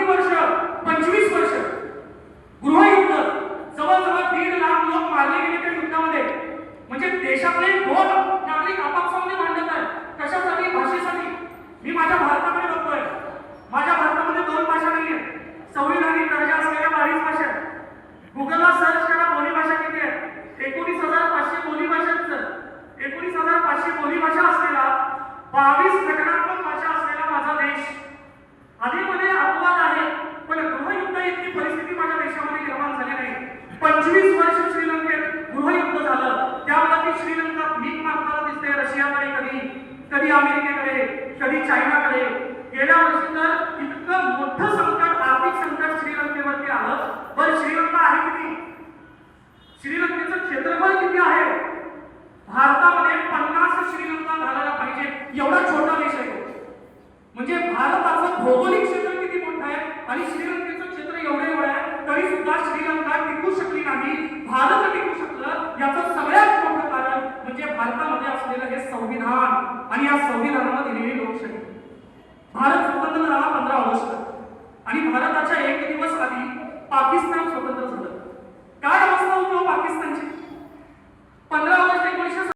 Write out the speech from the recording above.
किती वर्ष? 25 वर्ष गृहयुद्ध, जवळजवळ 1.5 लाख लोक मारले गेले त्या युद्धामध्ये. म्हणजे देशातले 2 नागरिक आपापसामध्ये भांडत आहेत. कशासाठी? भाषेसाठी. मी माझ्या भारताकडे बघतोय. माझ्या भारतामध्ये 2 भाषा नाही आहेत. संविधानिक दर्जा असलेल्या 22 भाषा आहेत. गुगलला सर्च करा, बोली भाषा किती आहे? 19,500 बोली भाषांचं, 19,500 बोली भाषा असलेला, 22 घटनात्मक भाषा असलेला माझा देश. आधीमध्ये अपवाद आहे, पण गृहयुद्ध इतकी परिस्थिती माझ्या देशामध्ये निर्माण झाली नाही. 25 वर्ष श्रीलंकेत गृहयुद्ध झालं. त्यामुळे ती श्रीलंका भीक मागताना दिसते रशियाकडे, कधी अमेरिकेकडे, कधी चायनाकडे. गेल्या वर्षी तर इतकं मोठं संकट, आर्थिक संकट श्रीलंकेवरती आलं. पण श्रीलंका आहे किती? श्रीलंकेचं क्षेत्रफळ किती आहे? भारतामध्ये 50 श्रीलंका घालायला पाहिजे एवढा छोटा देश आहे. म्हणजे भारताचं भौगोलिक क्षेत्र किती मोठं आहे आणि श्रीलंकेचं क्षेत्र एवढं आहे, तरी सुद्धा श्रीलंका टिकू शकली नाही, भारत टिकू शकलं. याचं सगळ्यात मोठं कारण म्हणजे भारतामध्ये असलेलं हे संविधान आणि या संविधानाला दिलेली लोकशाही. भारत स्वतंत्र झाला 15 ऑगस्ट आणि भारताच्या 1 दिवस आधी पाकिस्तान स्वतंत्र